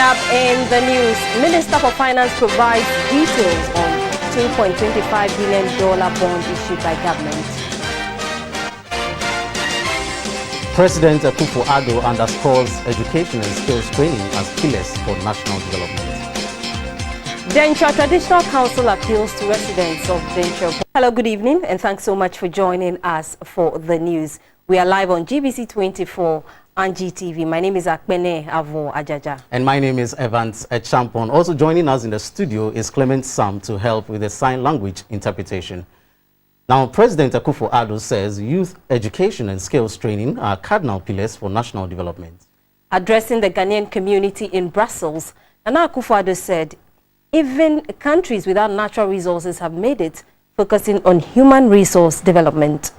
up in the news, Minister for Finance provides details on $2.25 billion bond issued by government. President Akufo-Addo underscores education and skills training as pillars for national development. Dentra Traditional Council appeals to residents of Dentra. Hello, good evening, and thanks so much for joining us for the news. We are live on GBC24 and GTV. My name is Akpene Avo Ajaja. And my name is Evans Champon. Also joining us in the studio is Clement Sam to help with the sign language interpretation. Now, President Akufo-Addo says youth education and skills training are cardinal pillars for national development. Addressing the Ghanaian community in Brussels, Nana Akufo-Addo said even countries without natural resources have made it, focusing on human resource development.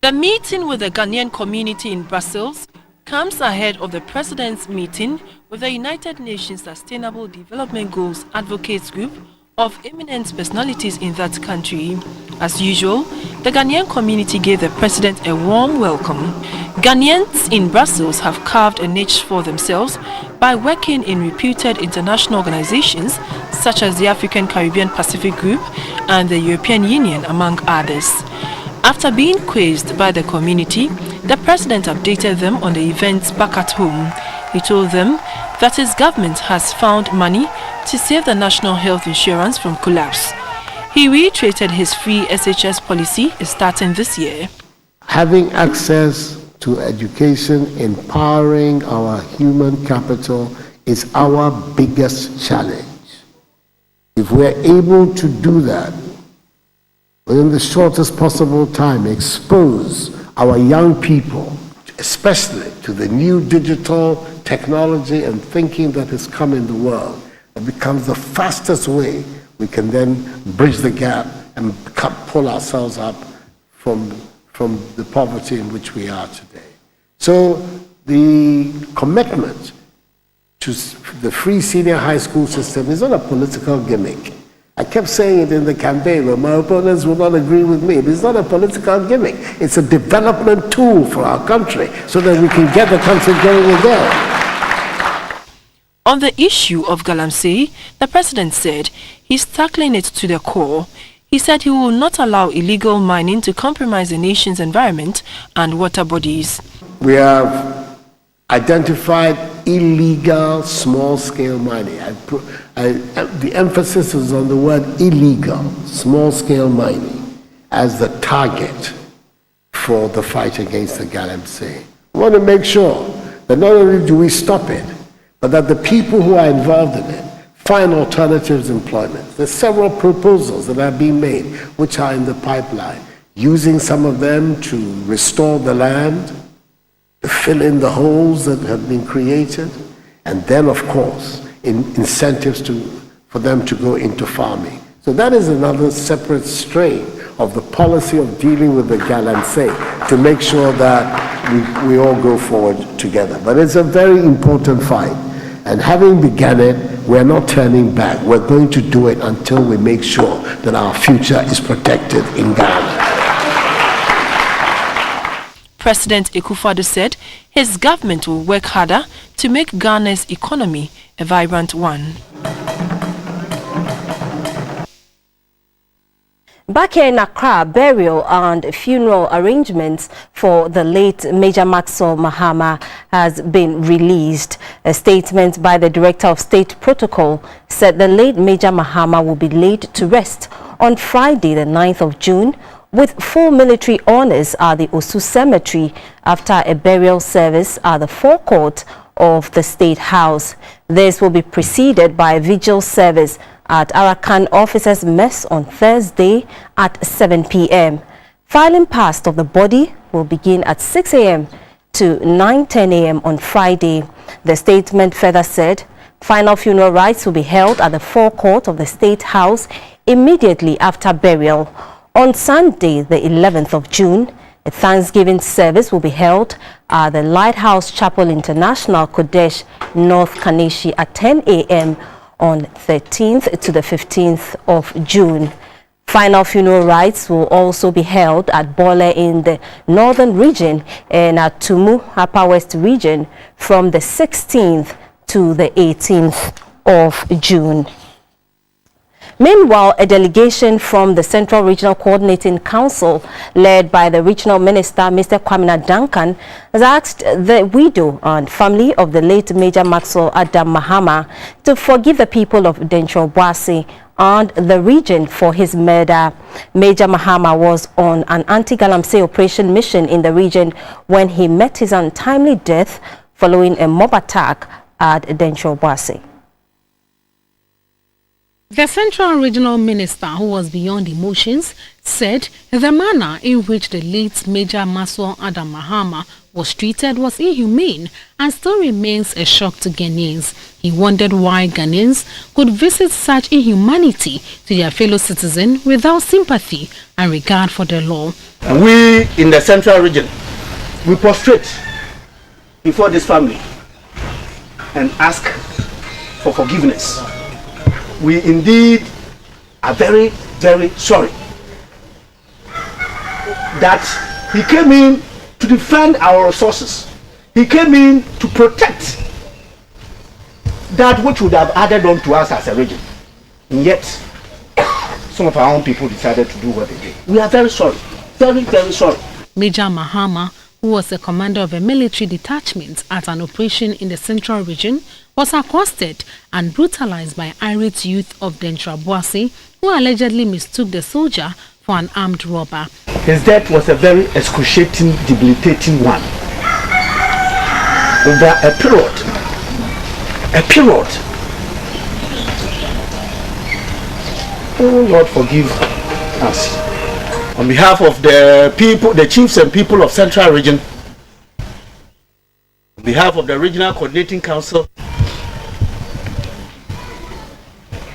The meeting with the Ghanaian community in Brussels comes ahead of the President's meeting with the United Nations Sustainable Development Goals Advocates Group of eminent personalities in that country. As usual, the Ghanaian community gave the President a warm welcome. Ghanaians in Brussels have carved a niche for themselves by working in reputed international organizations such as the African Caribbean Pacific Group and the European Union, among others. After being quizzed by the community, the President updated them on the events back at home. He told them that his government has found money to save the national health insurance from collapse. He reiterated his free SHS policy starting this year. Having access to education, empowering our human capital is our biggest challenge. If we're able to do that, within the shortest possible time, expose our young people, especially to the new digital technology and thinking that has come in the world, it becomes the fastest way we can then bridge the gap and pull ourselves up from the poverty in which we are today. So the commitment to the free senior high school system is not a political gimmick. I kept saying it in the campaign, but my opponents will not agree with me. It's not a political gimmick. It's a development tool for our country so that we can get the country going again. On the issue of Galamsey, the President said he's tackling it to the core. He said he will not allow illegal mining to compromise the nation's environment and water bodies. We have identified illegal small-scale mining. The emphasis is on the word illegal, small-scale mining, as the target for the fight against the Galamsey. We want to make sure that not only do we stop it, but that the people who are involved in it find alternatives employment. There's several proposals that are being made which are in the pipeline, using some of them to restore the land, to fill in the holes that have been created, and then, of course, incentives for them to go into farming. So that is another separate strain of the policy of dealing with the Galamsey to make sure that we all go forward together. But it's a very important fight. And having begun it, we're not turning back. We're going to do it until we make sure that our future is protected in Ghana. President Akufo-Addo said his government will work harder to make Ghana's economy a vibrant one. Back here in Accra, burial and funeral arrangements for the late Major Maxwell Mahama has been released. A statement by the Director of State Protocol said the late Major Mahama will be laid to rest on Friday, the 9th of June, with full military honors at the Osu Cemetery after a burial service at the forecourt of the State House. This will be preceded by a vigil service at Arakan Officers' Mess on Thursday at 7 p.m. Filing past of the body will begin at 6 a.m. to 9:10 a.m. on Friday. The statement further said final funeral rites will be held at the forecourt of the State House immediately after burial. On Sunday, the 11th of June, a Thanksgiving service will be held at the Lighthouse Chapel International, Kodesh, North Kaneshi at 10 a.m. on 13th to the 15th of June. Final funeral rites will also be held at Bole in the northern region and at Tumu, Upper West region from the 16th to the 18th of June. Meanwhile, a delegation from the Central Regional Coordinating Council, led by the Regional Minister, Mr. Kwamina Duncan, has asked the widow and family of the late Major Maxwell Adam Mahama to forgive the people of Dencho Boase and the region for his murder. Major Mahama was on an anti-galamsey operation mission in the region when he met his untimely death following a mob attack at Dencho Boase. The Central Regional Minister, who was beyond emotions, said the manner in which the late Major Maxwell Adam Mahama was treated was inhumane and still remains a shock to Ghanaians. He wondered why Ghanaians could visit such inhumanity to their fellow citizen without sympathy and regard for the law. And we in the Central Region, we prostrate before this family and ask for forgiveness. We indeed are very, very sorry that he came in to defend our resources. He came in to protect that which would have added on to us as a region. And yet, some of our own people decided to do what they did. We are very sorry. Very, very sorry. Major Mahama, who was the commander of a military detachment at an operation in the Central Region, was accosted and brutalized by irate youth of Dencho Boase, who allegedly mistook the soldier for an armed robber. His death was a very excruciating, debilitating one. Over a period. Oh Lord, forgive us. On behalf of the people, the chiefs and people of Central Region, on behalf of the Regional Coordinating Council,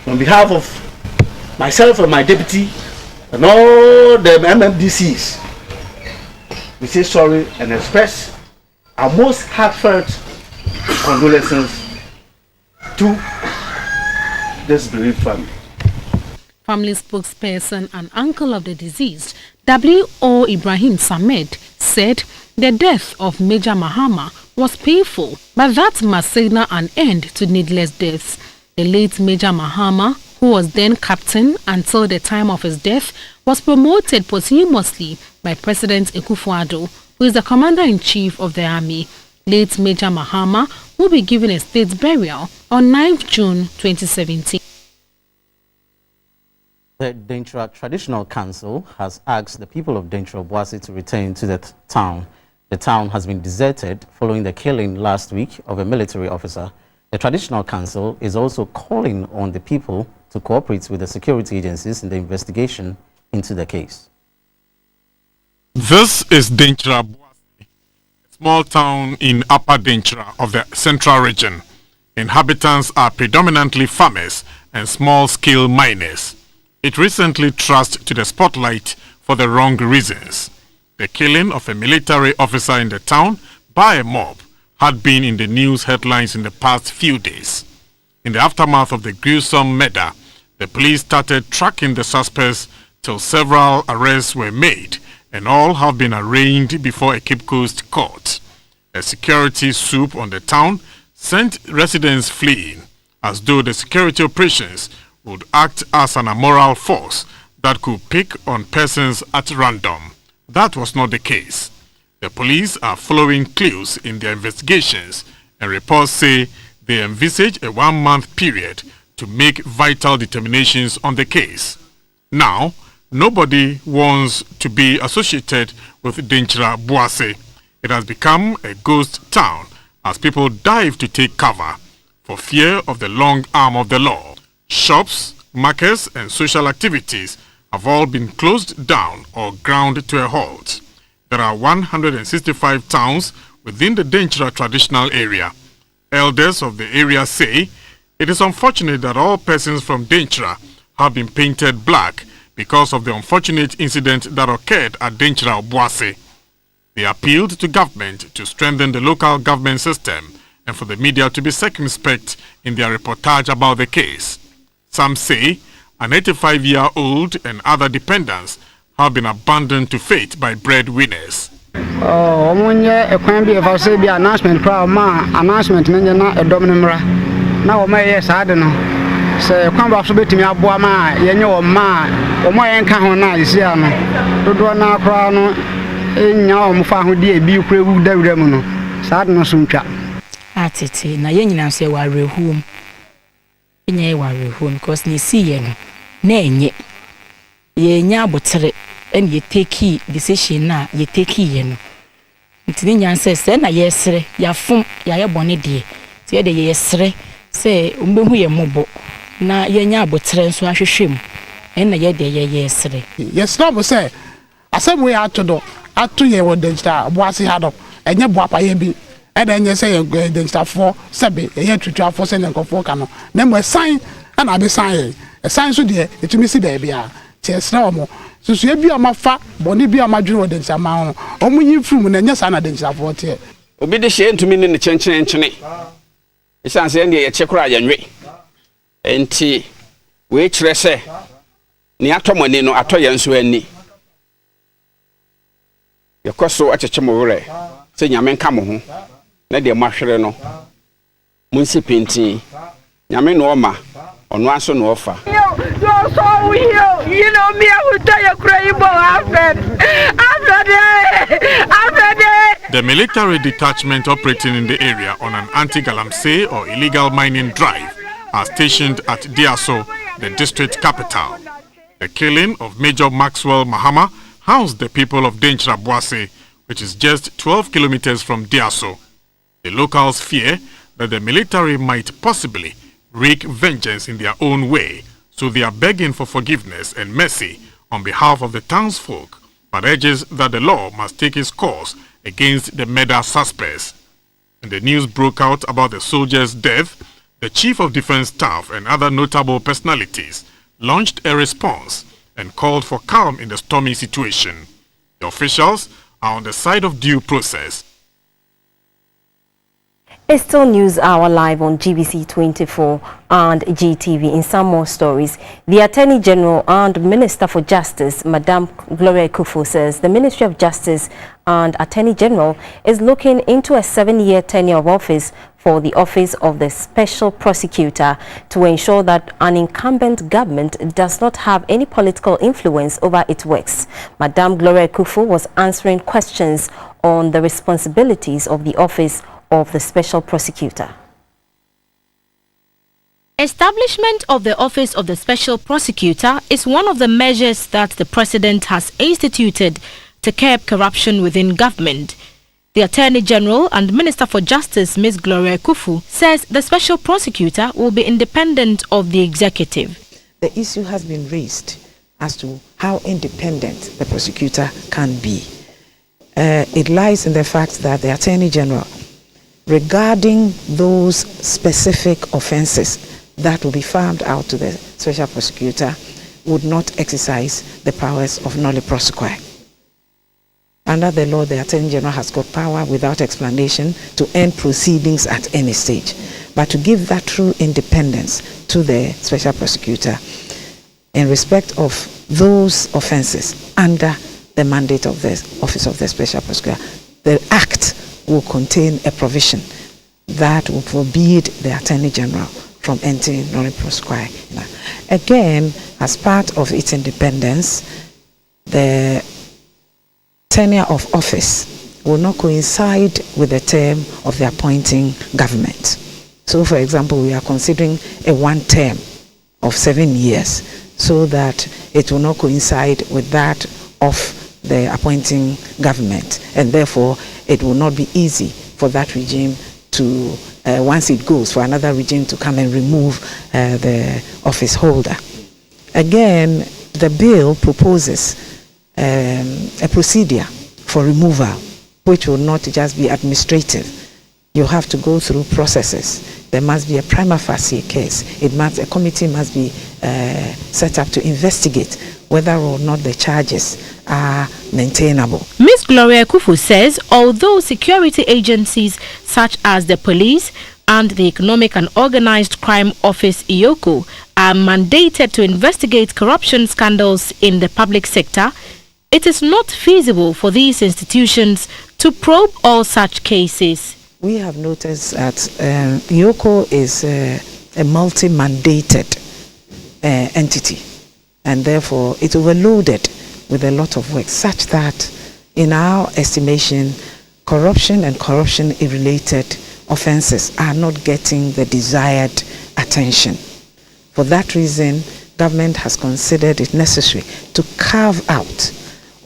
on behalf of myself and my deputy and all the MMDCs, we say sorry and express our most heartfelt condolences to this bereaved family. Family spokesperson and uncle of the deceased, W.O. Ibrahim Samed, said the death of Major Mahama was painful, but that must signal an end to needless deaths. The late Major Mahama, who was then captain until the time of his death, was promoted posthumously by President Akufo-Addo, who is the commander-in-chief of the army. Late Major Mahama will be given a state burial on 9th June 2017. The Dencho Traditional Council has asked the people of Dencho Boase to return to the town. The town has been deserted following the killing last week of a military officer. The Traditional Council is also calling on the people to cooperate with the security agencies in the investigation into the case. This is Dencho Boase, a small town in Upper Dencho of the Central Region. Inhabitants are predominantly farmers and small-scale miners. It recently thrust to the spotlight for the wrong reasons. The killing of a military officer in the town by a mob had been in the news headlines in the past few days. In the aftermath of the gruesome murder, the police started tracking the suspects till several arrests were made and all have been arraigned before a Cape Coast court. A security swoop on the town sent residents fleeing, as though the security operations would act as an immoral force that could pick on persons at random. That was not the case. The police are following clues in their investigations, and reports say they envisage a 1-month period to make vital determinations on the case. Now, nobody wants to be associated with Dencho Boase. It has become a ghost town as people dive to take cover for fear of the long arm of the law. Shops, markets, and social activities have all been closed down or ground to a halt. There are 165 towns within the Dencho traditional area. Elders of the area say it is unfortunate that all persons from Dencho have been painted black because of the unfortunate incident that occurred at Dencho Boase. They appealed to government to strengthen the local government system and for the media to be circumspect in their reportage about the case. Some say an 85-year-old and other dependents have been abandoned to fate by breadwinners. Announcement na a dominant now my sadeno say kwamba so betimi aboa ma yenye o ma o mo yenka ho na isi ano dodo na akra no enya o mfa ho de bi kura wu dawura mu no sadeno so ntwa atete na yenyina so warehum enye warehum because ni si ye no na enye yenya abotere en ye take decision na ye take ye no ntini nyanse se na yesere yafum yaye bone de ti ye de yesere se umbehu ye mobo na yenya abotere nso ahwehwem en na ye de yesere yesere bo se asem we atodo ato ye wo digital boase hado enye boapa ye bi e da enye se ye digital for sebe ye twitwa for se nkofor ka no na mo sign na be sign e sign so de etumi si ba bia ti yesere omo susu ye bi amafa boni bi amadwene wo digital ma ho omo yin frum na enye sa na digital for te obi de hye ntumi ne chenchenchene isanse ndi ye chekura yanwe enti we kire se ni atomani no atoye nso ani yekoso achechemo wure se nyame nka mo ho na de mahwere no munsi penti nyame no ma ono aso no ofa you know me I will tell you crying The military detachment operating in the area on an anti-galamsey or illegal mining drive are stationed at Diaso, the district capital. The killing of Major Maxwell Mahama housed the people of Denchra Boase, which is just 12 kilometers from Diaso. The locals fear that the military might possibly wreak vengeance in their own way, so they are begging for forgiveness and mercy on behalf of the townsfolk, but urges that the law must take its course against the murder suspects. When the news broke out about the soldier's death, the Chief of Defense Staff and other notable personalities launched a response and called for calm in the stormy situation. The officials are on the side of due process. It's still News Hour live on GBC24 and GTV. In some more stories, the Attorney General and Minister for Justice, Madam Gloria Kufu, says the Ministry of Justice and Attorney General is looking into a 7-year tenure of office for the Office of the Special Prosecutor to ensure that an incumbent government does not have any political influence over its works. Madam Gloria Kufu was answering questions on the responsibilities of the Office of the Special Prosecutor. Establishment of the Office of the Special Prosecutor is one of the measures that the President has instituted to curb corruption within government. The Attorney General and Minister for Justice, Ms. Gloria Kufu, says the Special Prosecutor will be independent of the executive. The issue has been raised as to how independent the prosecutor can be. It lies in the fact that the Attorney General, regarding those specific offences that will be farmed out to the Special Prosecutor, would not exercise the powers of nolle prosequi. Under the law, the Attorney General has got power without explanation to end proceedings at any stage. But to give that true independence to the Special Prosecutor in respect of those offences under the mandate of the Office of the Special Prosecutor, the Act will contain a provision that will forbid the Attorney General from entering nolle prosequi. Again, as part of its independence, the tenure of office will not coincide with the term of the appointing government. So, for example, we are considering a one term of 7 years so that it will not coincide with that of the appointing government, and therefore it will not be easy for that regime to, once it goes, for another regime to come and remove the office holder. Again, the bill proposes a procedure for removal, which will not just be administrative. You have to go through processes. There must be a prima facie case. A committee must be set up to investigate whether or not the charges are maintainable. Ms. Gloria Kufu says although security agencies such as the police and the Economic and Organized Crime Office (EOCO) are mandated to investigate corruption scandals in the public sector, it is not feasible for these institutions to probe all such cases. We have noticed that YOCO is a multi-mandated entity, and therefore it's overloaded with a lot of work, such that in our estimation, corruption and corruption-related offences are not getting the desired attention. For that reason, government has considered it necessary to carve out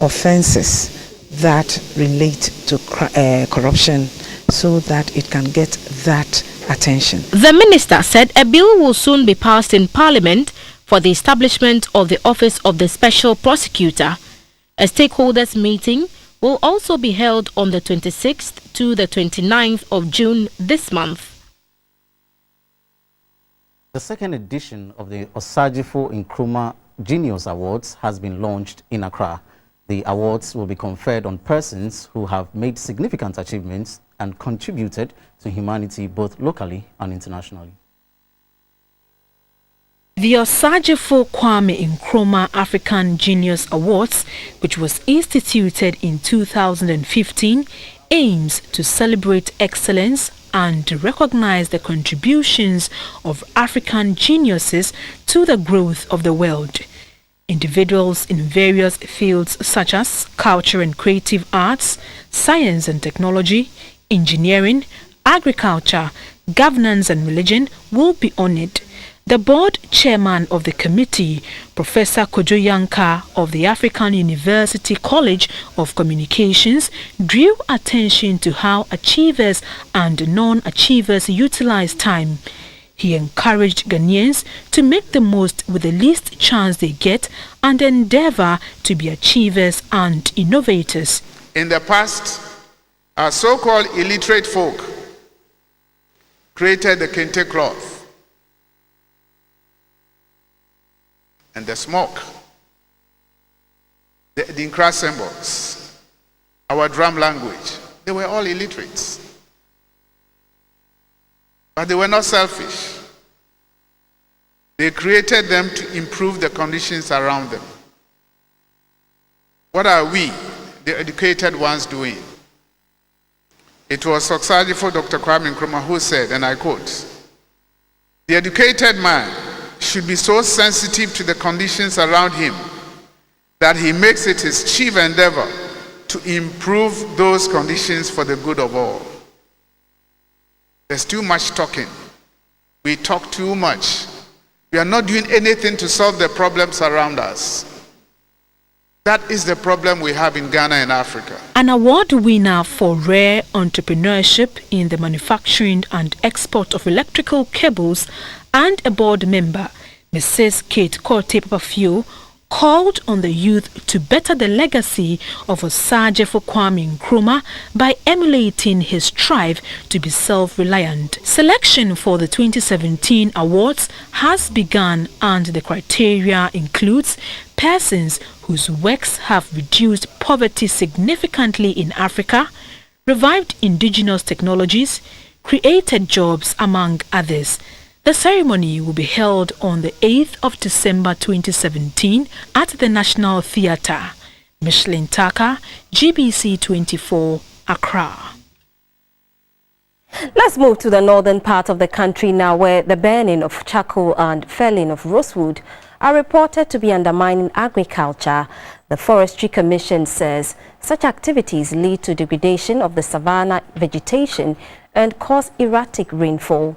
offences that relate to corruption so that it can get that attention. The minister said a bill will soon be passed in Parliament for the establishment of the Office of the Special Prosecutor. A stakeholders meeting will also be held on the 26th to the 29th of June this month. The second edition of the Osajifo Nkrumah Genius Awards has been launched in Accra. The awards will be conferred on persons who have made significant achievements and contributed to humanity both locally and internationally. The Osajifo Kwame Nkrumah African Genius Awards, which was instituted in 2015, aims to celebrate excellence and to recognize the contributions of African geniuses to the growth of the world. Individuals in various fields such as culture and creative arts, science and technology, engineering, agriculture, governance and religion will be honored. The board chairman of the committee, Professor Kojo Yanka of the African University College of Communications, drew attention to how achievers and non-achievers utilize time. He encouraged Ghanaians to make the most with the least chance they get and endeavor to be achievers and innovators. In the past, our so-called illiterate folk created the kente cloth and the smoke, the Adinkra symbols, our drum language. They were all illiterates. But they were not selfish. They created them to improve the conditions around them. What are we, the educated ones, doing? It was Osajifo Dr. Kwame Nkrumah who said, and I quote, "The educated man should be so sensitive to the conditions around him that he makes it his chief endeavor to improve those conditions for the good of all." There's too much talking. We talk too much. We are not doing anything to solve the problems around us. That is the problem we have in Ghana and Africa. An award winner for rare entrepreneurship in the manufacturing and export of electrical cables and a board member, Mrs. Kate Korte Papafio, called on the youth to better the legacy of Osajifo Kwame Nkrumah by emulating his drive to be self-reliant. Selection for the 2017 awards has begun, and the criteria includes persons whose works have reduced poverty significantly in Africa, revived indigenous technologies, created jobs, among others. The ceremony will be held on the 8th of December 2017 at the National Theatre. Michelin Taka, GBC24, Accra. Let's move to the northern part of the country now, where the burning of charcoal and felling of rosewood are reported to be undermining agriculture. The Forestry Commission says such activities lead to degradation of the savanna vegetation and cause erratic rainfall.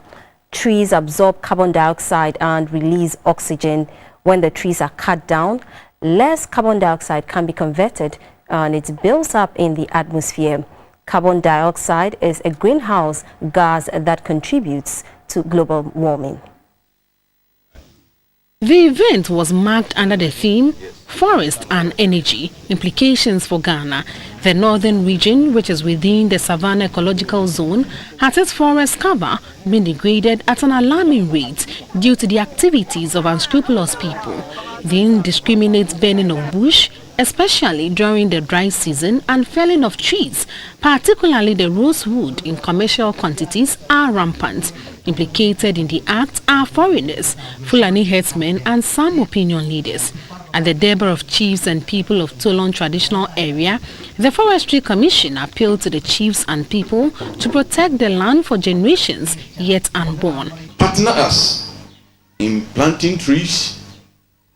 Trees absorb carbon dioxide and release oxygen. When the trees are cut down, less carbon dioxide can be converted and it builds up in the atmosphere. Carbon dioxide is a greenhouse gas that contributes to global warming. The event was marked under the theme Forest and Energy, Implications for Ghana. The northern region, which is within the Savannah Ecological Zone, has its forest cover been degraded at an alarming rate due to the activities of unscrupulous people. The indiscriminate burning of bush, especially during the dry season, and felling of trees, particularly the rosewood in commercial quantities, are rampant. Implicated in the act are foreigners, Fulani herdsmen and some opinion leaders. At the Debar of Chiefs and People of Tolon Traditional Area, the Forestry Commission appealed to the chiefs and people to protect the land for generations yet unborn. Partner us in planting trees,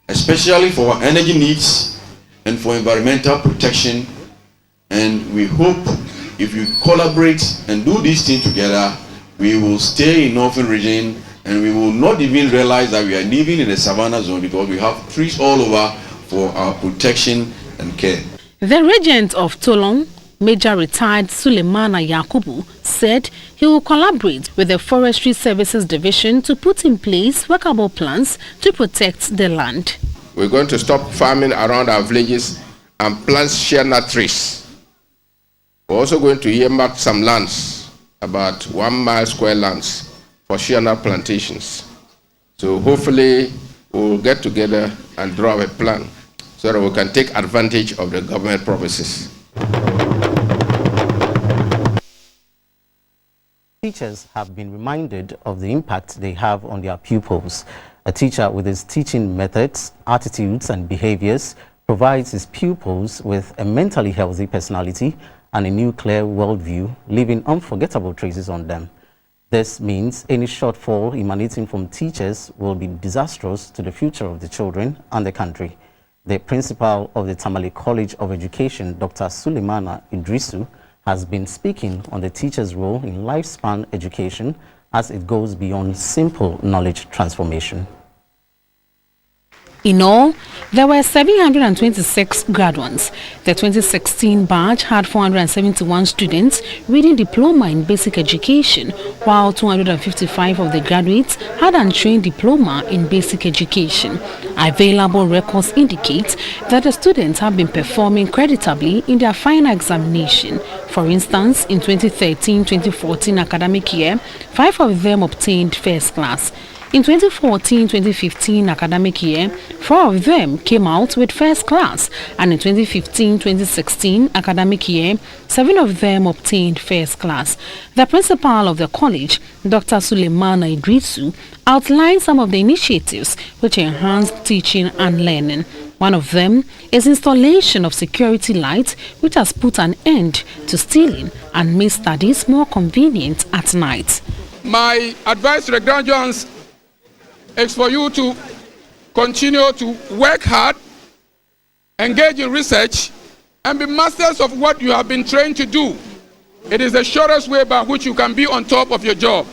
especially for our energy needs and for environmental protection. And we hope if you collaborate and do these things together, we will stay in Northern region and we will not even realize that we are living in a savannah zone because we have trees all over for our protection and care. The regent of Tolong, Major Retired Sulemana Yakubu, said he will collaborate with the Forestry Services Division to put in place workable plans to protect the land. We're going to stop farming around our villages and plant shea nut trees. We're also going to earmark some lands, about 1 mile square lands, for shea nut plantations. So hopefully we'll get together and draw a plan so that we can take advantage of the government promises. Teachers have been reminded of the impact they have on their pupils. A teacher with his teaching methods, attitudes and behaviors provides his pupils with a mentally healthy personality and a new clear worldview, leaving unforgettable traces on them. This means any shortfall emanating from teachers will be disastrous to the future of the children and the country. The principal of the Tamale College of Education, Dr. Sulemana Idrisu, has been speaking on the teacher's role in lifespan education as it goes beyond simple knowledge transformation. In all, there were 726 graduates. The 2016 batch had 471 students reading diploma in basic education, while 255 of the graduates had untrained diploma in basic education. Available records indicate that the students have been performing creditably in their final examination. For instance, in 2013-2014 academic year, 5 of them obtained first class. In 2014-2015 academic year, 4 of them came out with first class, and in 2015-2016 academic year, 7 of them obtained first class. The principal of the college, Dr. Sulemana Idrisu, outlined some of the initiatives which enhance teaching and learning. One of them is installation of security lights, which has put an end to stealing and made studies more convenient at night. My advice to the graduates is for you to continue to work hard, engage in research, and be masters of what you have been trained to do. It is the shortest way by which you can be on top of your job.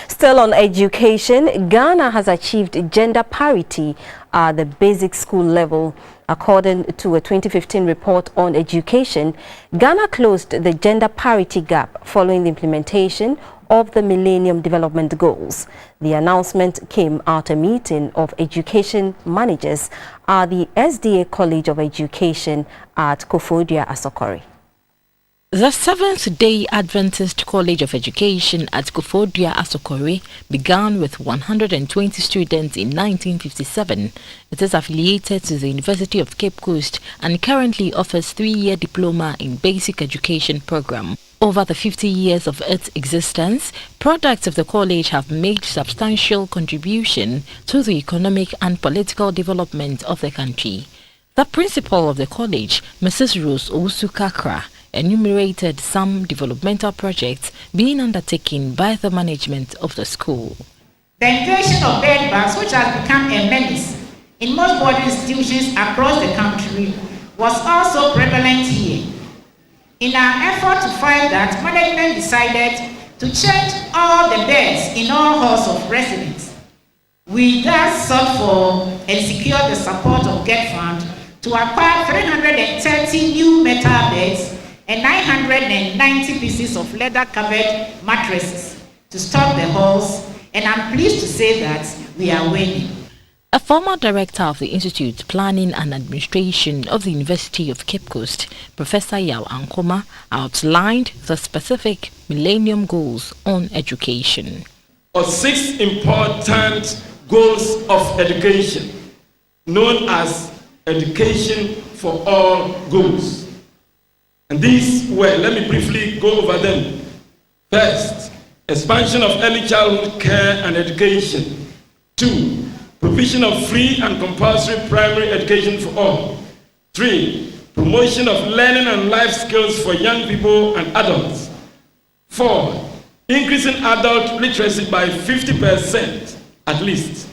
Still on education, Ghana has achieved gender parity at the basic school level. According to a 2015 report on education, Ghana closed the gender parity gap following the implementation of the Millennium Development Goals. The announcement came at a meeting of education managers at the SDA College of Education at Koforidua Asokore. The Seventh-day Adventist College of Education at Koforidua Asokore began with 120 students in 1957. It is affiliated to the University of Cape Coast and currently offers 3-year diploma in basic education program. Over the 50 years of its existence, products of the college have made substantial contribution to the economic and political development of the country. The principal of the college, Mrs. Rose Owusu-Kakra, enumerated some developmental projects being undertaken by the management of the school. The invasion of bed bugs, which has become a menace in most boarding institutions across the country, was also prevalent here. In our effort to fight that, management decided to change all the beds in all halls of residence. We thus sought for and secured the support of GET Fund to acquire 330 new metal beds and 990 pieces of leather-covered mattresses to stock the halls, and I'm pleased to say that we are winning. A former director of the Institute Planning and Administration of the University of Cape Coast, Professor Yao Ankoma, outlined the specific Millennium Goals on education. 6 important goals of education, known as Education for All Goals. And these were, let me briefly go over them. First, expansion of early childhood care and education. 2, provision of free and compulsory primary education for all. 3, promotion of learning and life skills for young people and adults. 4, increasing adult literacy by 50% at least.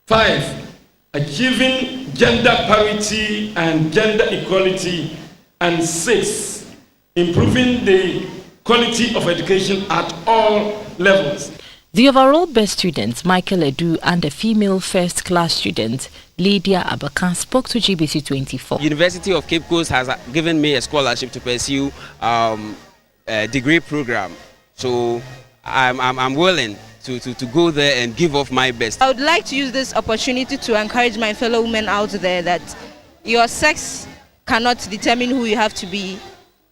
5, achieving gender parity and gender equality. And 6, improving the quality of education at all levels. The overall best student, Michael Edu, and the female first-class student, Lydia Abakan, spoke to GBC24. University of Cape Coast has given me a scholarship to pursue a degree program. So I'm willing to go there and give off my best. I would like to use this opportunity to encourage my fellow women out there that your sex cannot determine who you have to be.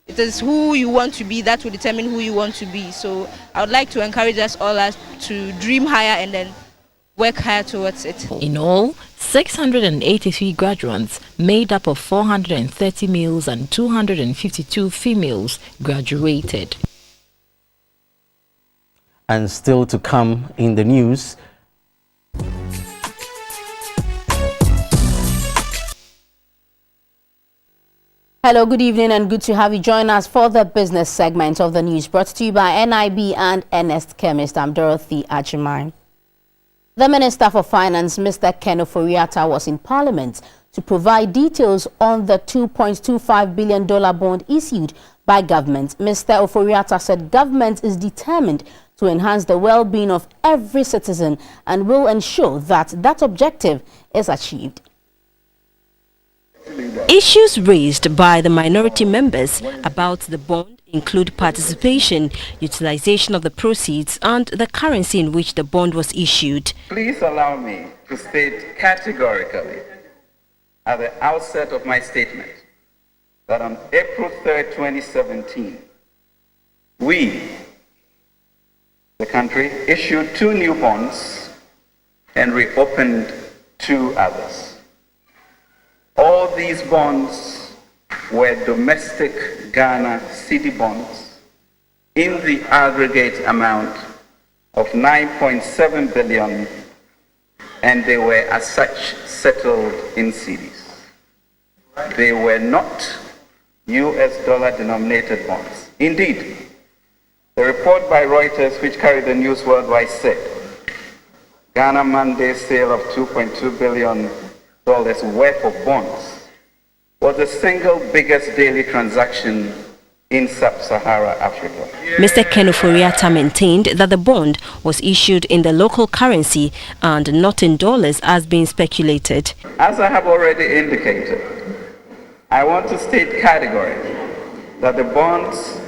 It is who you want to be that will determine who you want to be. So I would like to encourage us all to dream higher and then work higher towards it. In all, 683 graduates, made up of 430 males and 252 females, graduated. And still to come in the news, hello, good evening, and good to have you join us for the business segment of the news brought to you by NIB and Ernest Chemist. I'm Dorothy Ajimai. The Minister for Finance, Mr. Ken Ofori-Atta, was in Parliament to provide details on the $2.25 billion bond issued by government. Mr. Ofori-Atta said government is determined to enhance the well-being of every citizen and will ensure that that objective is achieved. Issues raised by the minority members about the bond include participation, utilization of the proceeds, and the currency in which the bond was issued. Please allow me to state categorically at the outset of my statement that on April 3rd, 2017, we, the country, issued 2 new bonds and reopened 2 others. All these bonds were domestic Ghana cedi bonds in the aggregate amount of 9.7 billion, and they were as such settled in cedis. They were not US dollar denominated bonds. Indeed, the report by Reuters, which carried the news worldwide, said Ghana Monday sale of $2.2 billion worth of bonds was the single biggest daily transaction in sub-Sahara Africa. Mr. Ken Ofori-Atta maintained that the bond was issued in the local currency and not in dollars as being speculated. As I have already indicated, I want to state categorically that the bonds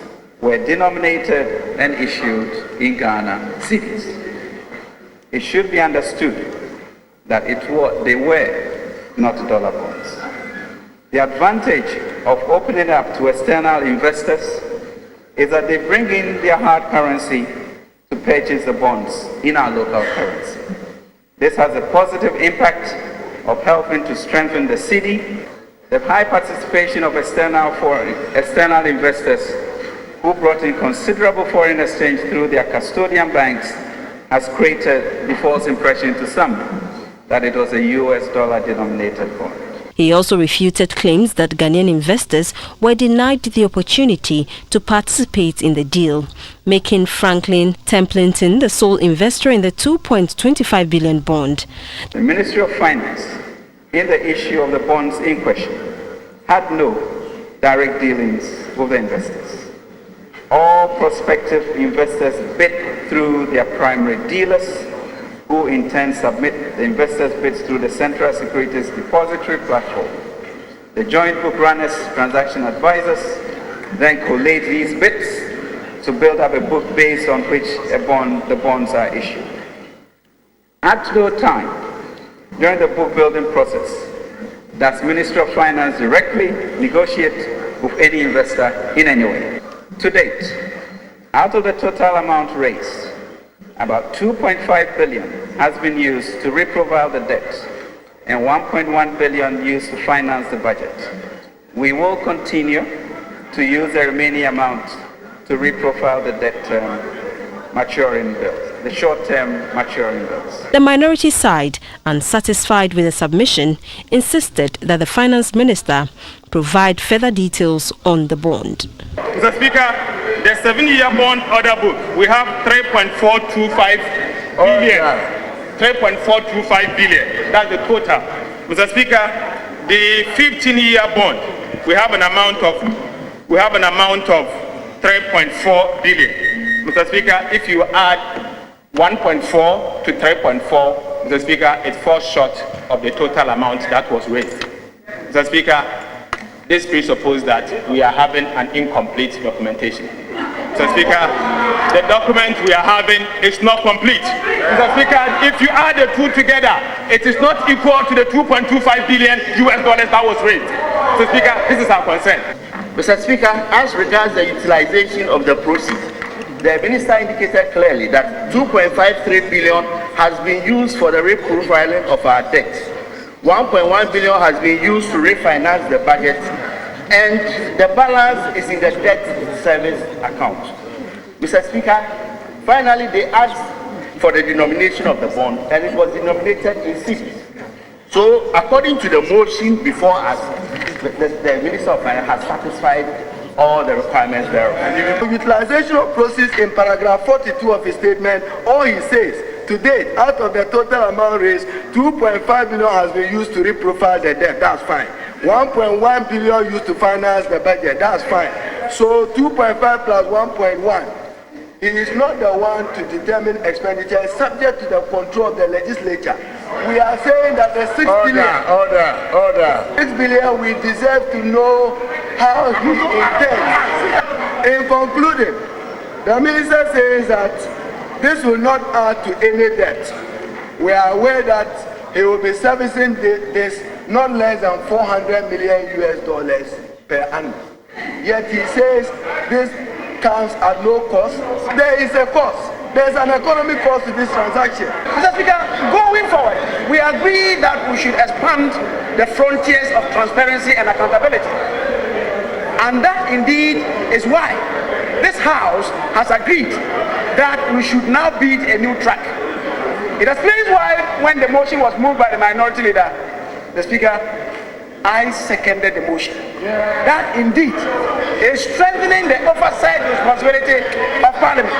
were denominated and issued in Ghana cedis. It should be understood that they were not dollar bonds. The advantage of opening up to external investors is that they bring in their hard currency to purchase the bonds in our local currency. This has a positive impact of helping to strengthen the cedi. The high participation of external investors who brought in considerable foreign exchange through their custodian banks has created the false impression to some that it was a US dollar denominated bond. He also refuted claims that Ghanaian investors were denied the opportunity to participate in the deal, making Franklin Templeton the sole investor in the $2.25 billion bond. The Ministry of Finance, in the issue of the bonds in question, had no direct dealings with the investors. All prospective investors bid through their primary dealers, who in turn submit the investors' bids through the Central Securities Depository platform. The joint book runners, transaction advisors, then collate these bids to build up a book based on which the bonds are issued. At no time during the book building process does Ministry of Finance directly negotiate with any investor in any way. To date, out of the total amount raised, about 2.5 billion has been used to reprofile the debt and 1.1 billion used to finance the budget. We will continue to use the remaining amount to reprofile the debt maturing bills, the short-term maturing bills. The minority side, unsatisfied with the submission, insisted that the finance minister provide further details on the bond. Mr. Speaker, the 7-year bond order book, we have 3.425 billion. 3.425 billion. That's the total. Mr. Speaker, the 15-year bond, we have an amount of 3.4 billion. Mr. Speaker, if you add 1.4 to 3.4, Mr. Speaker, it falls short of the total amount that was raised. Mr. Speaker, this presupposes that we are having an incomplete documentation. Mr. Speaker, the document we are having is not complete. Mr. Speaker, if you add the two together, it is not equal to the 2.25 billion US dollars that was raised. Mr. Speaker, this is our concern. Mr. Speaker, as regards the utilization of the proceeds, the minister indicated clearly that 2.53 billion has been used for the reprofiling of our debt. 1.1 billion has been used to refinance the budget, and the balance is in the debt service account. Mr. Speaker, finally they asked for the denomination of the bond, and it was denominated in cedis. So, according to the motion before us, the Minister of Finance has satisfied all the requirements thereof. The utilization of proceeds in paragraph 42 of his statement, all he says, to date, out of the total amount raised, 2.5 billion has been used to reprofile the debt, that's fine. 1.1 billion used to finance the budget, that's fine. So 2.5 plus 1.1. He is not the one to determine expenditure subject to the control of the legislature. We are saying that the 6 billion, 6 billion, we deserve to know how he intends. In concluding, the minister says that this will not add to any debt. We are aware that he will be servicing this not less than 400 million US dollars per annum. Yet he says this comes at no cost. There is a cost. There's an economic cost to this transaction. Mr. Speaker, going forward, we agree that we should expand the frontiers of transparency and accountability. And that indeed is why this House has agreed that we should now build a new track. It explains why when the motion was moved by the minority leader, the Speaker, I seconded the motion. That indeed is strengthening the oversight responsibility of Parliament.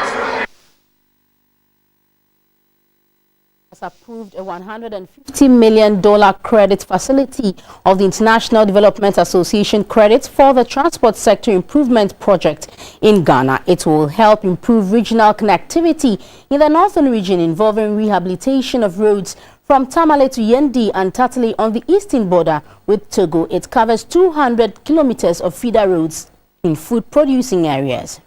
Has approved a $150 million credit facility of the International Development Association credits for the Transport Sector Improvement Project in Ghana. It will help improve regional connectivity in the northern region involving rehabilitation of roads from Tamale to Yendi and Tatale on the eastern border with Togo. It covers 200 kilometers of feeder roads in food-producing areas.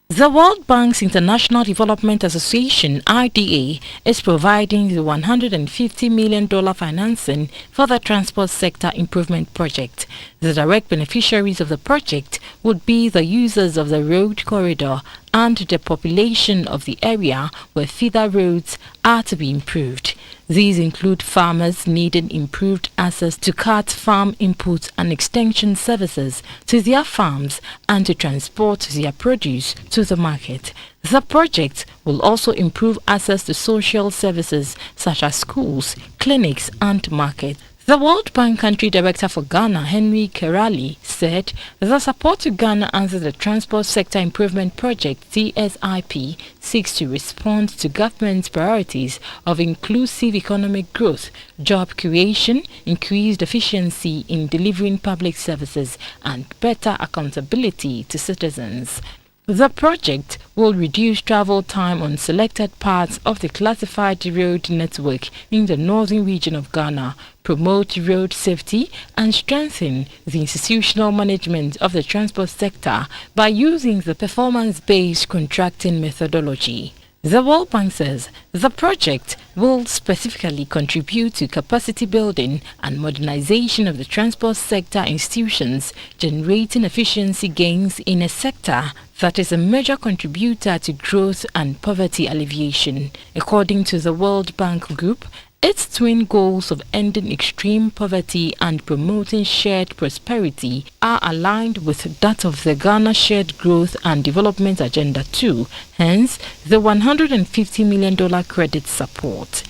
The World Bank's International Development Association, IDA, is providing the $150 million financing for the Transport Sector Improvement Project. The direct beneficiaries of the project would be the users of the road corridor and the population of the area where feeder roads are to be improved. These include farmers needing improved access to cut farm inputs and extension services to their farms and to transport their produce to the market. The project will also improve access to social services such as schools, clinics and markets. The World Bank Country Director for Ghana, Henry Kerali, said the support to Ghana under the Transport Sector Improvement Project (TSIP) seeks to respond to government's priorities of inclusive economic growth, job creation, increased efficiency in delivering public services, and better accountability to citizens. The project will reduce travel time on selected parts of the classified road network in the northern region of Ghana, promote road safety, and strengthen the institutional management of the transport sector by using the performance-based contracting methodology. The World Bank says the project will specifically contribute to capacity building and modernization of the transport sector institutions, generating efficiency gains in a sector that is a major contributor to growth and poverty alleviation. According to the World Bank Group, Its twin goals of ending extreme poverty and promoting shared prosperity are aligned with that of the Ghana Shared Growth and Development Agenda 2, hence the $150 million credit support.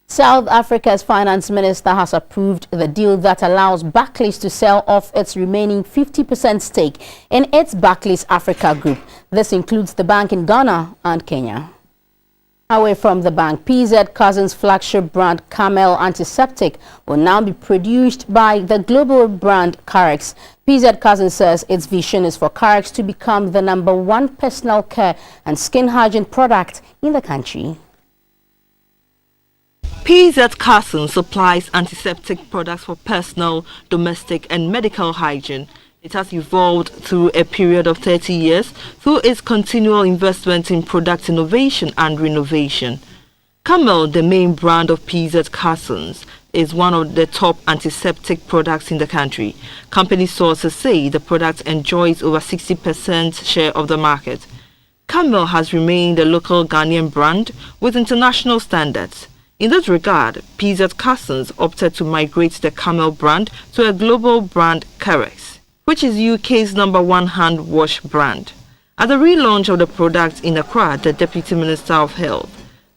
South Africa's finance minister has approved the deal that allows Barclays to sell off its remaining 50% stake in its Barclays Africa Group. This includes the bank in Ghana and Kenya. Away from the bank, PZ Cussons' flagship brand Camel Antiseptic will now be produced by the global brand Carex. PZ Cussons says its vision is for Carex to become the #1 personal care and skin hygiene product in the country. PZ Cussons supplies antiseptic products for personal, domestic and medical hygiene. It has evolved through a period of 30 years through its continual investment in product innovation and renovation. Camel, the main brand of PZ Cussons, is one of the top antiseptic products in the country. Company sources say the product enjoys over 60% share of the market. Camel has remained a local Ghanaian brand with international standards. In this regard, PZ Cussons opted to migrate the Camel brand to a global brand Carex, which is UK's #1 hand wash brand. At the relaunch of the product in Accra, the Deputy Minister of Health,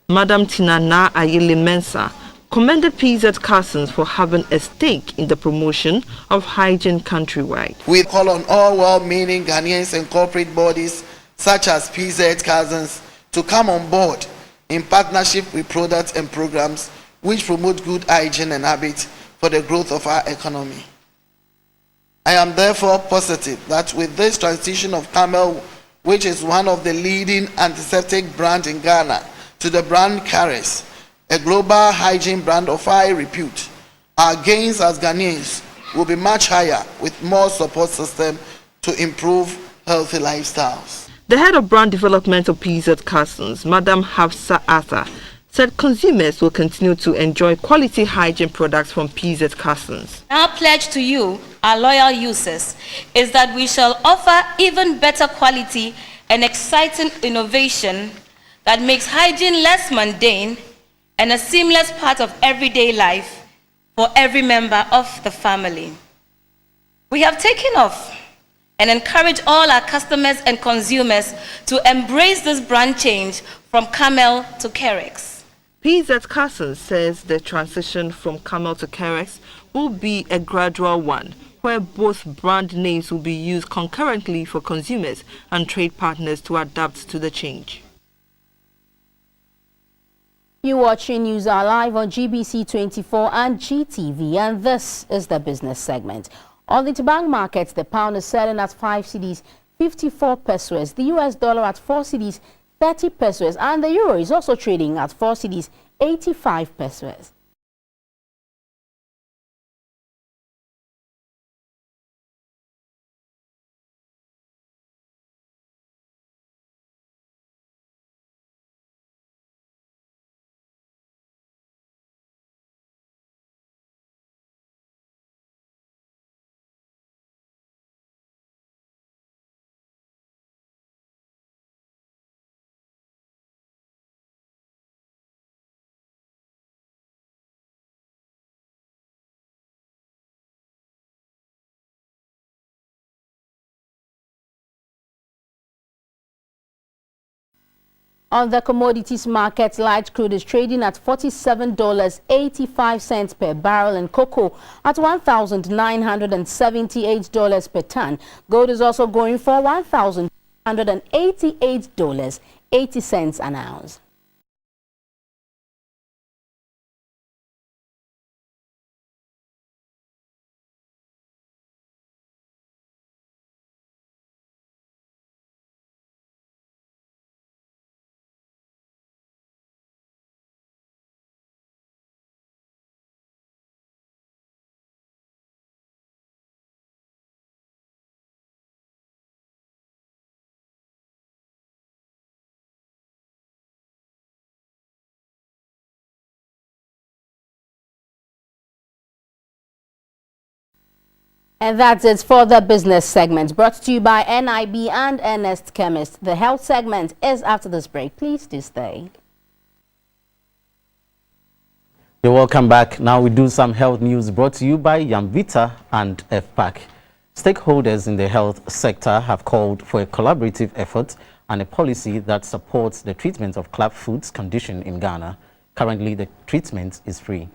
Madam Tinana Ayili Mensah, commended PZ Cussons for having a stake in the promotion of hygiene countrywide. We call on all well-meaning Ghanaians and corporate bodies such as PZ Cussons to come on board in partnership with products and programs which promote good hygiene and habits for the growth of our economy. I am therefore positive that with this transition of Camel, which is one of the leading antiseptic brands in Ghana, to the brand Carex, a global hygiene brand of high repute, our gains as Ghanaians will be much higher with more support system to improve healthy lifestyles. The head of brand development of PZ Cussons, Madam Hafsa Arthur, said consumers will continue to enjoy quality hygiene products from PZ Cussons. Our pledge to you, our loyal users, is that we shall offer even better quality and exciting innovation that makes hygiene less mundane and a seamless part of everyday life for every member of the family. We have taken off and encourage all our customers and consumers to embrace this brand change from Camel to Carex. PZ Cussons says the transition from Camel to Carex will be a gradual one, where both brand names will be used concurrently for consumers and trade partners to adapt to the change. You're watching News Hour live on GBC24 and GTV, and this is the business segment. On the interbank markets, the pound is selling at 5 cedis 54 pesos, the US dollar at 4 cedis 30 pesos, and the euro is also trading at 4 cedis 85 pesos. On the commodities market, light crude is trading at $47.85 per barrel and cocoa at $1,978 per ton. Gold is also going for $1,188.80 an ounce. And that's it for the business segment, brought to you by NIB and Ernest Chemist. The health segment is after this break. Please do stay. You're welcome back. Now we do some health news brought to you by Yamvita and FPAC. Stakeholders in the health sector have called for a collaborative effort and a policy that supports the treatment of clubfoot's condition in Ghana. Currently, the treatment is free.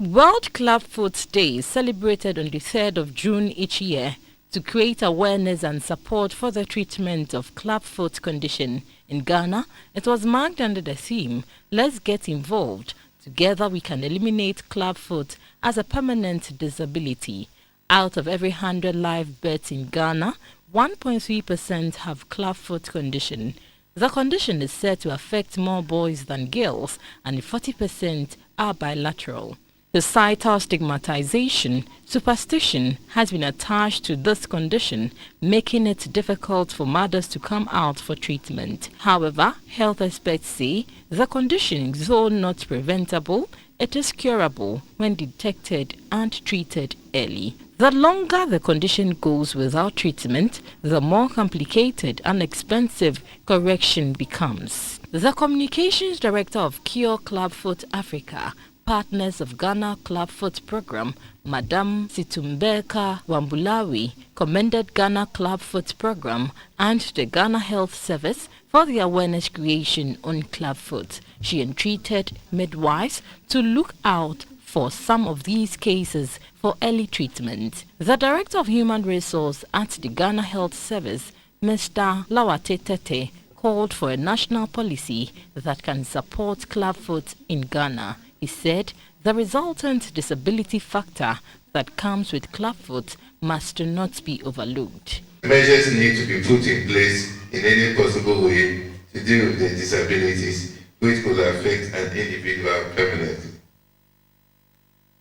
World Clubfoot Day is celebrated on the 3rd of June each year to create awareness and support for the treatment of clubfoot condition. In Ghana, it was marked under the theme, "Let's get involved. Together we can eliminate clubfoot as a permanent disability." Out of every 100 live births in Ghana, 1.3% have clubfoot condition. The condition is said to affect more boys than girls, and 40% are bilateral. Societal stigmatization, superstition has been attached to this condition, making it difficult for mothers to come out for treatment. However, health experts say the condition is though not preventable, it is curable when detected and treated early. The longer the condition goes without treatment, the more complicated and expensive correction becomes. The Communications Director of Cure Clubfoot Africa, Partners of Ghana Clubfoot Program, Madam Situmbeka Wambulawi, commended Ghana Clubfoot Program and the Ghana Health Service for the awareness creation on clubfoot. She entreated midwives to look out for some of these cases for early treatment. The Director of Human Resource at the Ghana Health Service, Mr. Lawate Tete, called for a national policy that can support clubfoot in Ghana. He said the resultant disability factor that comes with clubfoot must not be overlooked. Measures need to be put in place in any possible way to deal with the disabilities which could affect an individual permanently.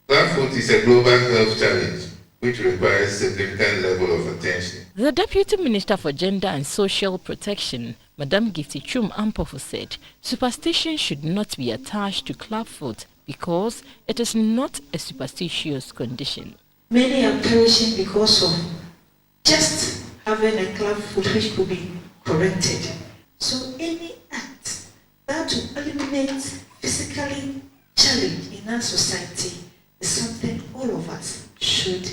Clubfoot is a global health challenge which requires significant level of attention. The Deputy Minister for Gender and Social Protection, Madam Gifty Ampofo, said superstition should not be attached to clubfoot because it is not a superstitious condition. Many are perishing because of just having a clubfoot which could be corrected. So any act that will eliminate physically challenge in our society is something all of us should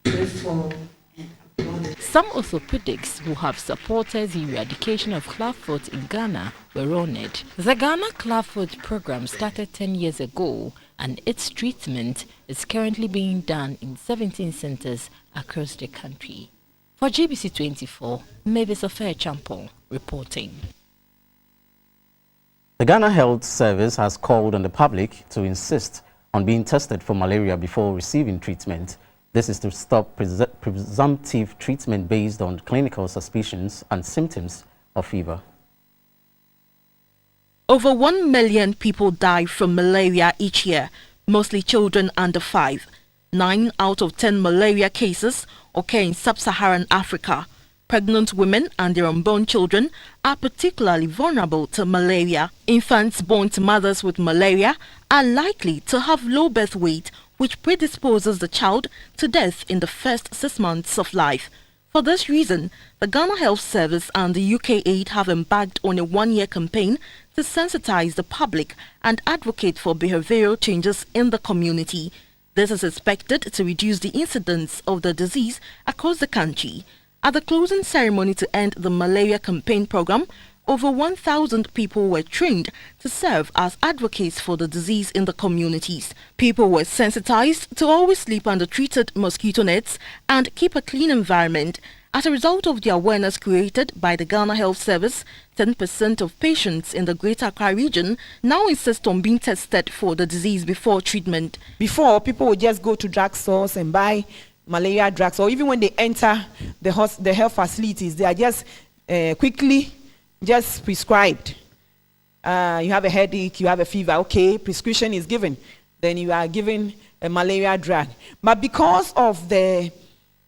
pray for and applaud. Some orthopedics who have supported the eradication of clubfoot in Ghana were honored. The Ghana Clubfoot Program started 10 years ago, and its treatment is currently being done in 17 centers across the country. For GBC24, Mavis Affair Champon reporting. The Ghana Health Service has called on the public to insist on being tested for malaria before receiving treatment. This is to stop presumptive treatment based on clinical suspicions and symptoms of fever. Over 1 million people die from malaria each year, mostly children under 5. 9 out of 10 malaria cases occur in sub-Saharan Africa. Pregnant women and their unborn children are particularly vulnerable to malaria. Infants born to mothers with malaria are likely to have low birth weight, which predisposes the child to death in the first 6 months of life. For this reason, the Ghana Health Service and the UK-8 have embarked on a 1-year campaign to sensitize the public and advocate for behavioral changes in the community. This is expected to reduce the incidence of the disease across the country. At the closing ceremony to end the malaria campaign program, over 1,000 people were trained to serve as advocates for the disease in the communities. People were sensitized to always sleep under treated mosquito nets and keep a clean environment. As a result of the awareness created by the Ghana Health Service, 10% of patients in the Greater Accra region now insist on being tested for the disease before treatment. Before, people would just go to drugstores and buy malaria drugs, or even when they enter the health facilities, they are just quickly just prescribed. You have a headache, you have a fever, okay, prescription is given. Then you are given a malaria drug. But because of the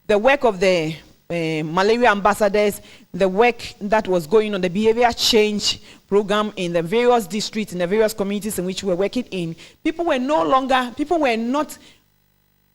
work of the malaria ambassadors, the work that was going on, the behavior change program in the various districts, in the various communities in which we were working in, people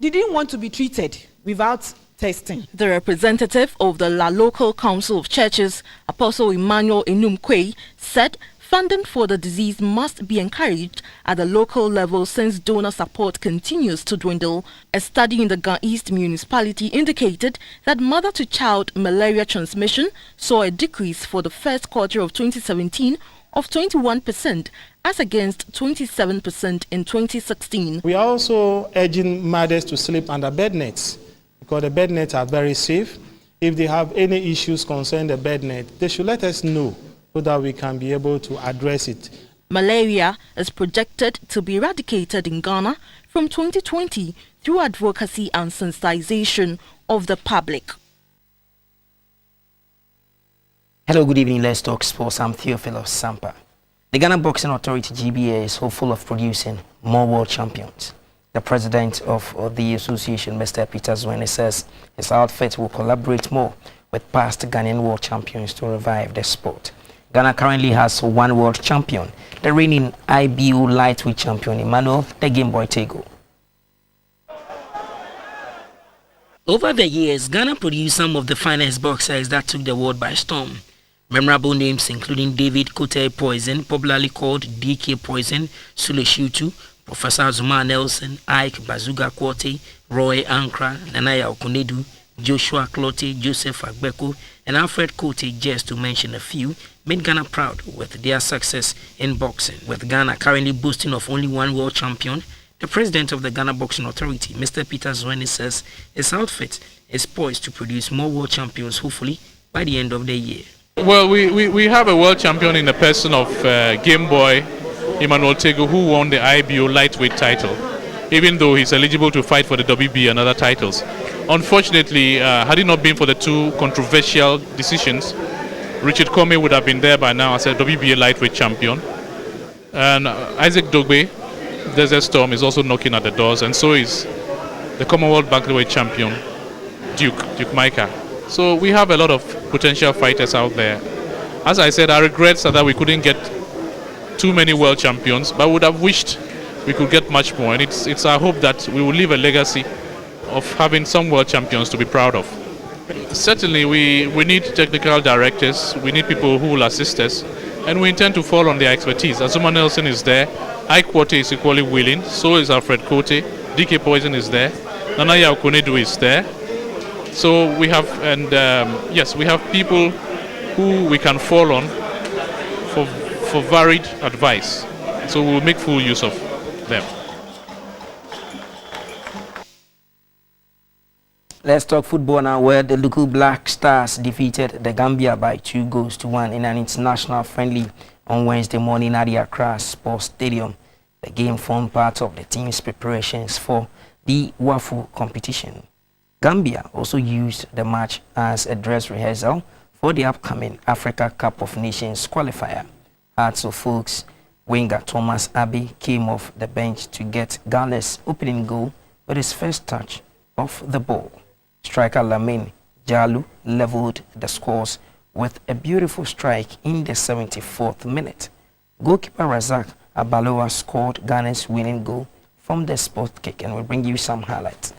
didn't want to be treated without testing. The representative of the La Local Council of Churches, Apostle Emmanuel Enumkwe, said Funding for the disease must be encouraged at the local level since donor support continues to dwindle. A study in the Ga East municipality indicated that mother-to-child malaria transmission saw a decrease for the first quarter of 2017 of 21% as against 27% in 2016. We are also urging mothers to sleep under bed nets because the bed nets are very safe. If they have any issues concerning the bed net, they should let us know so that we can be able to address it. Malaria is projected to be eradicated in Ghana from 2020 through advocacy and sensitization of the public. Hello, good evening. Let's talk sports. I'm Theophilus Sampa. The Ghana Boxing Authority GBA is hopeful of producing more world champions. The president of the association, Mr. Peter Zwene, says his outfit will collaborate more with past Ghanaian world champions to revive the sport. Ghana currently has one world champion, the reigning IBU lightweight champion Emmanuel the Game Boy Tego. Over the years, Ghana produced some of the finest boxers that took the world by storm. Memorable names including David Kote Poison, popularly called DK Poison, Sule Shutu, Professor Zuma Nelson, Ike Bazuga Kwote, Roy Ankra, Nanaya Okunedu, Joshua Clote, Joseph Agbeko, and Alfred Kote, just to mention a few, made Ghana proud with their success in boxing. With Ghana currently boasting of only one world champion, the president of the Ghana Boxing Authority, Mr. Peter Zwene, says his outfit is poised to produce more world champions, hopefully by the end of the year. Well, we have a world champion in the person of Game Boy Emmanuel Tego, who won the IBO lightweight title, even though he's eligible to fight for the WB and other titles. Unfortunately, had it not been for the two controversial decisions, Richard Comey would have been there by now as a WBA lightweight champion. And Isaac Dogbe, Desert Storm, is also knocking at the doors, and so is the Commonwealth bantamweight champion, Duke Micah. So we have a lot of potential fighters out there. As I said, our regrets are that we couldn't get too many world champions, but would have wished we could get much more. And it's our hope that we will leave a legacy of having some world champions to be proud of. Certainly we need technical directors, we need people who will assist us, and we intend to fall on their expertise. Azuma Nelson is there, Ike Kwote is equally willing, so is Alfred Kote, DK Poison is there, Nanaya Okunedu is there. So we have, and yes, we have people who we can fall on for varied advice. So we'll make full use of them. Let's talk football now, where the local Black Stars defeated the Gambia by 2-1 in an international friendly on Wednesday morning at the Accra Sports Stadium. The game formed part of the team's preparations for the WAFU competition. Gambia also used the match as a dress rehearsal for the upcoming Africa Cup of Nations qualifier. Hearts of Folks winger Thomas Abbey came off the bench to get Ghana's opening goal with his first touch of the ball. Striker Lamine Jalu leveled the scores with a beautiful strike in the 74th minute. Goalkeeper Razak Abaloa scored Ghana's winning goal from the spot kick, and we'll bring you some highlights.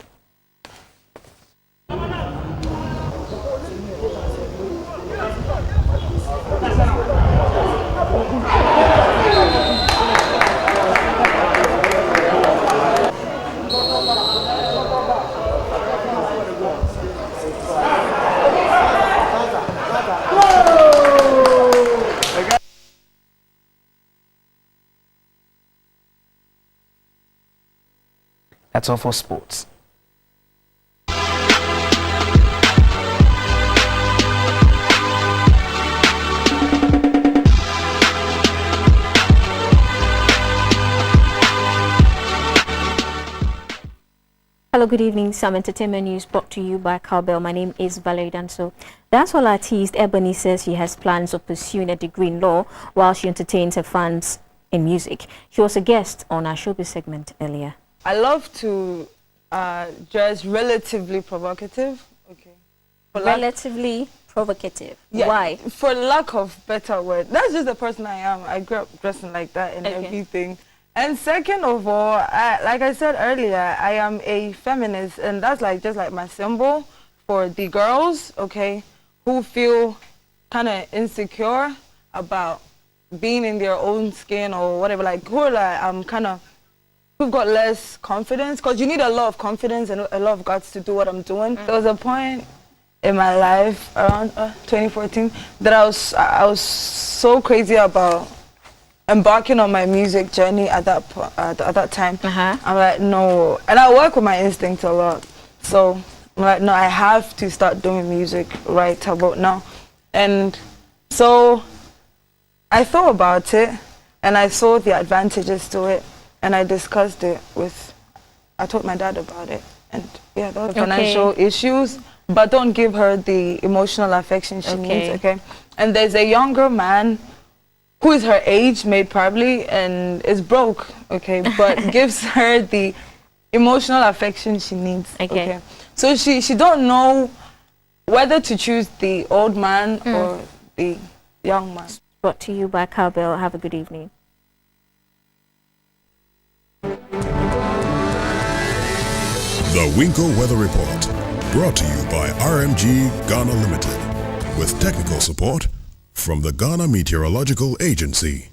That's all for sports. Hello, good evening. Some entertainment news brought to you by Cowbell. My name is Valerie Danso. Dancehall artist Ebony says she has plans of pursuing a degree in law while she entertains her fans in music. She was a guest on our showbiz segment earlier. I love to dress relatively provocative. Okay. Relatively provocative. Yeah, why? For lack of better word. That's just the person I am. I grew up dressing like that and everything. And second of all, like I said earlier, I am a feminist, and that's just like my symbol for the girls, okay, who feel kind of insecure about being in their own skin or whatever, like who are like, who've got less confidence, because you need a lot of confidence and a lot of guts to do what I'm doing. There was a point in my life around 2014 that I was so crazy about embarking on my music journey at that time. I'm like, no, and I work with my instinct a lot, so I'm like, no, I have to start doing music right about now. And so I thought about it and I saw the advantages to it, and I discussed it I told my dad about it, and yeah, there were financial issues, but don't give her the emotional affection she needs, okay? And there's a younger man who is her age, mate, probably, and is broke, okay, but gives her the emotional affection she needs, okay? So she don't know whether to choose the old man or the young man. Brought to you by Cowbell. Have a good evening. The Winkle Weather Report, brought to you by RMG Ghana Limited, with technical support from the Ghana Meteorological Agency.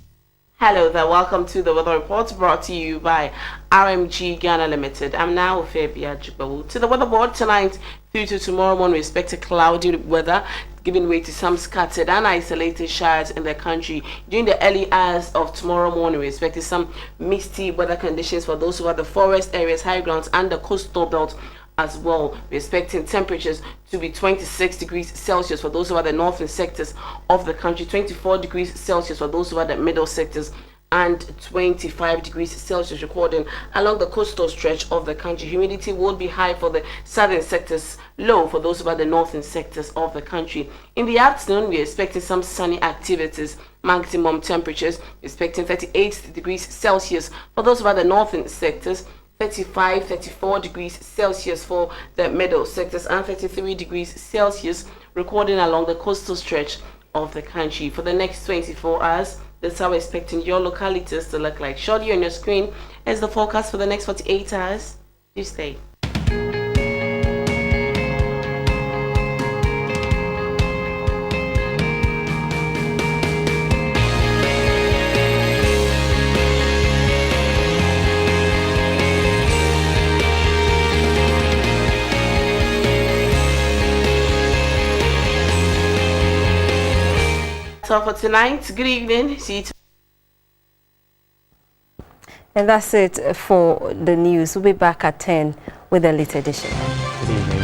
Hello there, welcome to the Weather Report, brought to you by RMG Ghana Limited. I'm now Fabia Jibawu. To the weather board tonight through to tomorrow morning, we expect a cloudy weather, giving way to some scattered and isolated showers in the country. During the early hours of tomorrow morning, we expect some misty weather conditions for those who are the forest areas, high grounds, and the coastal belt as well. We're expecting temperatures to be 26 degrees Celsius for those who are the northern sectors of the country, 24 degrees Celsius for those who are the middle sectors, and 25 degrees Celsius recording along the coastal stretch of the country. Humidity will be high for the southern sectors, low for those who are the northern sectors of the country. In the afternoon, we're expecting some sunny activities. Maximum temperatures, expecting 38 degrees Celsius for those who are the northern sectors, 34 degrees Celsius for the middle sectors, and 33 degrees Celsius recording along the coastal stretch of the country. For the next 24 hours, that's how we're expecting your localities to look like. Shortly on your screen is the forecast for the next 48 hours. Do stay. So for tonight, good evening. See you tomorrow. And that's it for the news. We'll be back at 10 with a late edition. Good evening.